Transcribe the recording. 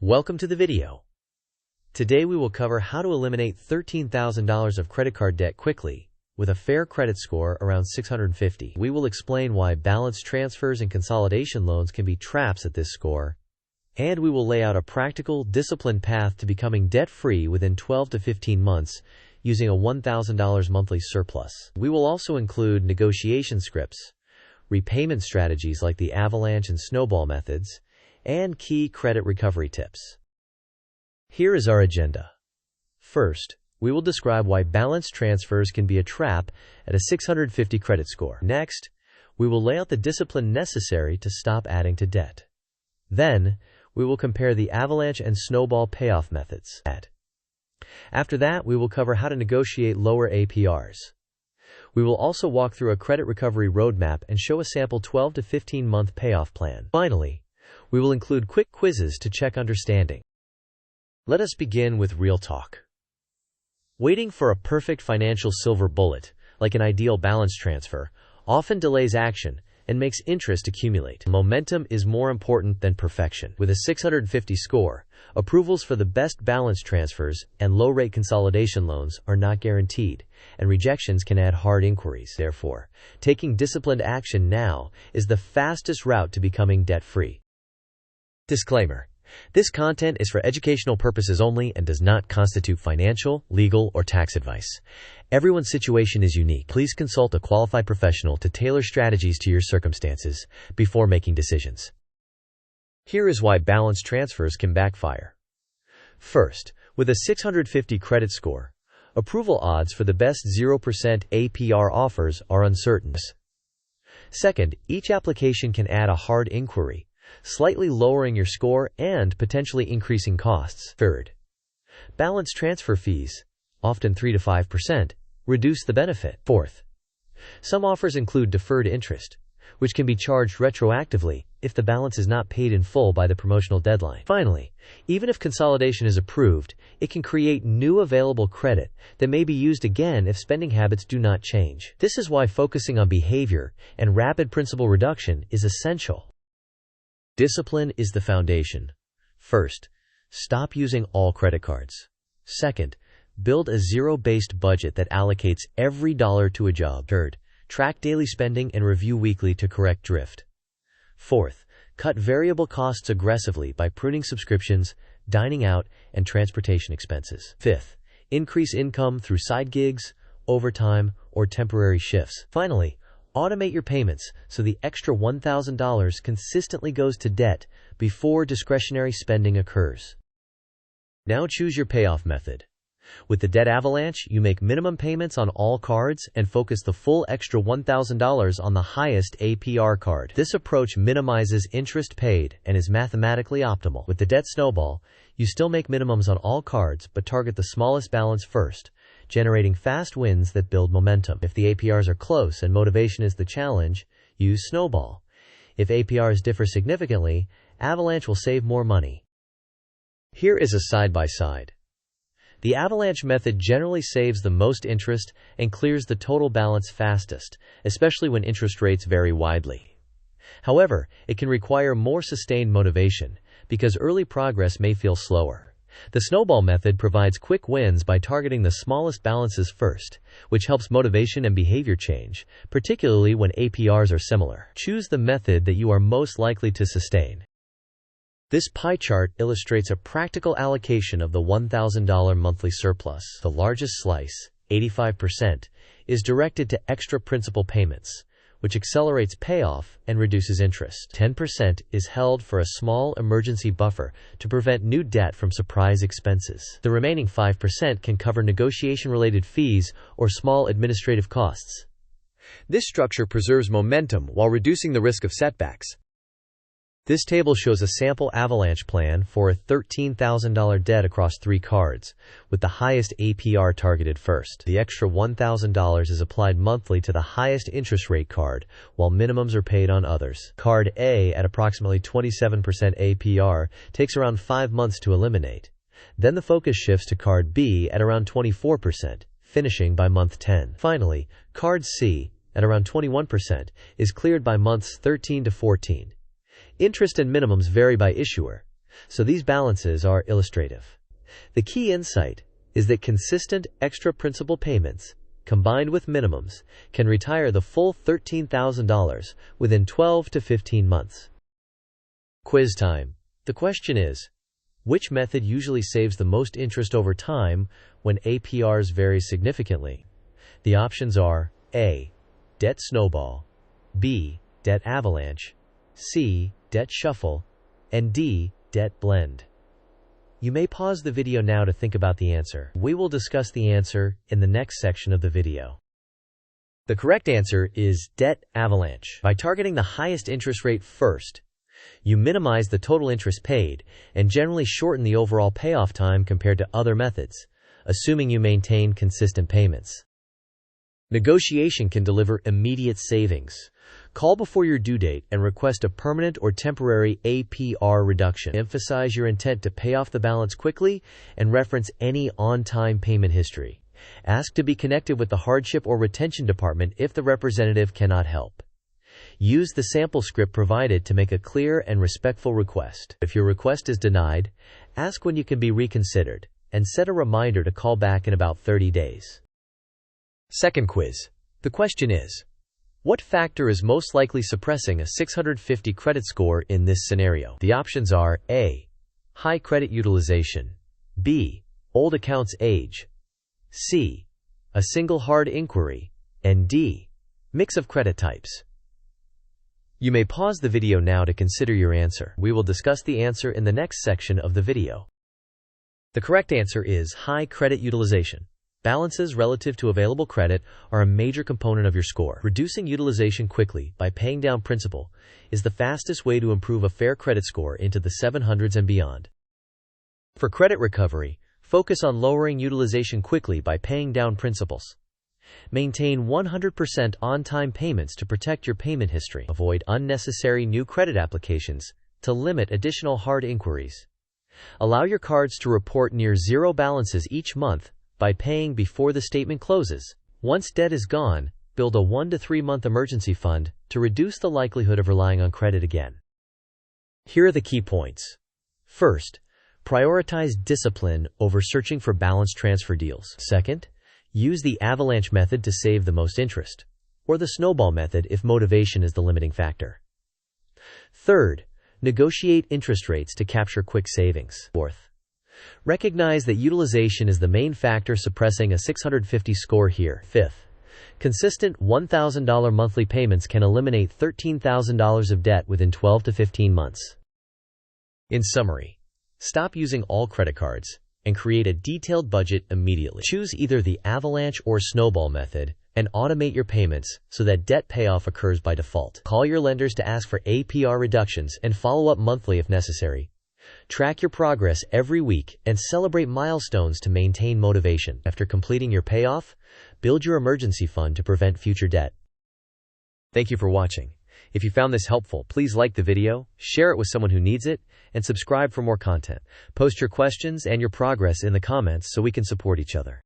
Welcome to the video. Today we will cover how to eliminate $13,000 of credit card debt quickly with a fair credit score around 650. We will explain why balance transfers and consolidation loans can be traps at this score, and we will lay out a practical, disciplined path to becoming debt-free within 12 to 15 months using a $1,000 monthly surplus. We will also include negotiation scripts, repayment strategies like the avalanche and snowball methods, and key credit recovery tips. Here is our agenda. First, we will describe why balance transfers can be a trap at a 650 credit score. Next, we will lay out the discipline necessary to stop adding to debt. Then, we will compare the avalanche and snowball payoff methods. After that, we will cover how to negotiate lower APRs. We will also walk through a credit recovery roadmap and show a sample 12 to 15 month payoff plan. Finally, we will include quick quizzes to check understanding. Let us begin with real talk. Waiting for a perfect financial silver bullet, like an ideal balance transfer, often delays action and makes interest accumulate. Momentum is more important than perfection. With a 650 score, approvals for the best balance transfers and low-rate consolidation loans are not guaranteed, and rejections can add hard inquiries. Therefore, taking disciplined action now is the fastest route to becoming debt-free. Disclaimer: this content is for educational purposes only and does not constitute financial, legal, or tax advice. Everyone's situation is unique. Please consult a qualified professional to tailor strategies to your circumstances before making decisions. Here is why balance transfers can backfire. First, with a 650 credit score, approval odds for the best 0% APR offers are uncertain. Second, each application can add a hard inquiry, slightly lowering your score and potentially increasing costs. Third, balance transfer fees, often 3 to 5%, reduce the benefit. Fourth, some offers include deferred interest, which can be charged retroactively if the balance is not paid in full by the promotional deadline. Finally, even if consolidation is approved, it can create new available credit that may be used again if spending habits do not change. This is why focusing on behavior and rapid principal reduction is essential. Discipline is the foundation. First, stop using all credit cards. Second, build a zero-based budget that allocates every dollar to a job. Third, track daily spending and review weekly to correct drift. Fourth, cut variable costs aggressively by pruning subscriptions, dining out, and transportation expenses. Fifth, increase income through side gigs, overtime, or temporary shifts. Finally, automate your payments so the extra $1,000 consistently goes to debt before discretionary spending occurs. Now choose your payoff method. With the debt avalanche, you make minimum payments on all cards and focus the full extra $1,000 on the highest APR card. This approach minimizes interest paid and is mathematically optimal. With the debt snowball, you still make minimums on all cards but target the smallest balance first, generating fast wins that build momentum. If the APRs are close and motivation is the challenge, use snowball. If APRs differ significantly, avalanche will save more money. Here is a side-by-side. The avalanche method generally saves the most interest and clears the total balance fastest, especially when interest rates vary widely. However, it can require more sustained motivation because early progress may feel slower. The snowball method provides quick wins by targeting the smallest balances first, which helps motivation and behavior change, particularly when APRs are similar. Choose the method that you are most likely to sustain. This pie chart illustrates a practical allocation of the $1,000 monthly surplus. The largest slice, 85%, is directed to extra principal payments, which accelerates payoff and reduces interest. 10% is held for a small emergency buffer to prevent new debt from surprise expenses. The remaining 5% can cover negotiation-related fees or small administrative costs. This structure preserves momentum while reducing the risk of setbacks. This table shows a sample avalanche plan for a $13,000 debt across 3 cards, with the highest APR targeted first. The extra $1,000 is applied monthly to the highest interest rate card, while minimums are paid on others. Card A, at approximately 27% APR, takes around 5 months to eliminate. Then the focus shifts to Card B at around 24%, finishing by month 10. Finally, Card C, at around 21%, is cleared by months 13 to 14. Interest and minimums vary by issuer, So these balances are illustrative. The key insight is that consistent extra principal payments, combined with minimums, can retire the full $13,000 within 12 to 15 months. Quiz time. The question is, which method usually saves the most interest over time when APRs vary significantly? The options are A. Debt snowball, B. Debt avalanche, C. Debt shuffle, and D. Debt blend. You may pause the video now to think about the answer. We will discuss the answer in the next section of the video. The correct answer is debt avalanche. By targeting the highest interest rate first, you minimize the total interest paid and generally shorten the overall payoff time compared to other methods, assuming you maintain consistent payments. Negotiation can deliver immediate savings. Call before your due date and request a permanent or temporary APR reduction. Emphasize your intent to pay off the balance quickly and reference any on-time payment history. Ask to be connected with the hardship or retention department if the representative cannot help. Use the sample script provided to make a clear and respectful request. If your request is denied, ask when you can be reconsidered and set a reminder to call back in about 30 days. Second quiz. The question is, what factor is most likely suppressing a 650 credit score in this scenario? The options are A. High credit utilization, B. Old accounts age, C. A single hard inquiry, and D. Mix of credit types. You may pause the video now to consider your answer. We will discuss the answer in the next section of the video. The correct answer is high credit utilization. Balances relative to available credit are a major component of your score. Reducing utilization quickly by paying down principal is the fastest way to improve a fair credit score into the 700s and beyond. For credit recovery, focus on lowering utilization quickly by paying down principals. Maintain 100% on-time payments to protect your payment history. Avoid unnecessary new credit applications to limit additional hard inquiries. Allow your cards to report near zero balances each month by paying before the statement closes. Once debt is gone, build a 1 to 3 month emergency fund to reduce the likelihood of relying on credit again. Here are the key points. First, prioritize discipline over searching for balance transfer deals. Second, use the avalanche method to save the most interest, or the snowball method if motivation is the limiting factor. Third, negotiate interest rates to capture quick savings. Fourth, recognize that utilization is the main factor suppressing a 650 score here. Fifth, consistent $1,000 monthly payments can eliminate $13,000 of debt within 12 to 15 months. In summary, stop using all credit cards and create a detailed budget immediately. Choose either the avalanche or snowball method and automate your payments so that debt payoff occurs by default. Call your lenders to ask for APR reductions and follow up monthly if necessary. Track your progress every week and celebrate milestones to maintain motivation. After completing your payoff, build your emergency fund to prevent future debt. Thank you for watching. If you found this helpful, please like the video, share it with someone who needs it, and subscribe for more content. Post your questions and your progress in the comments so we can support each other.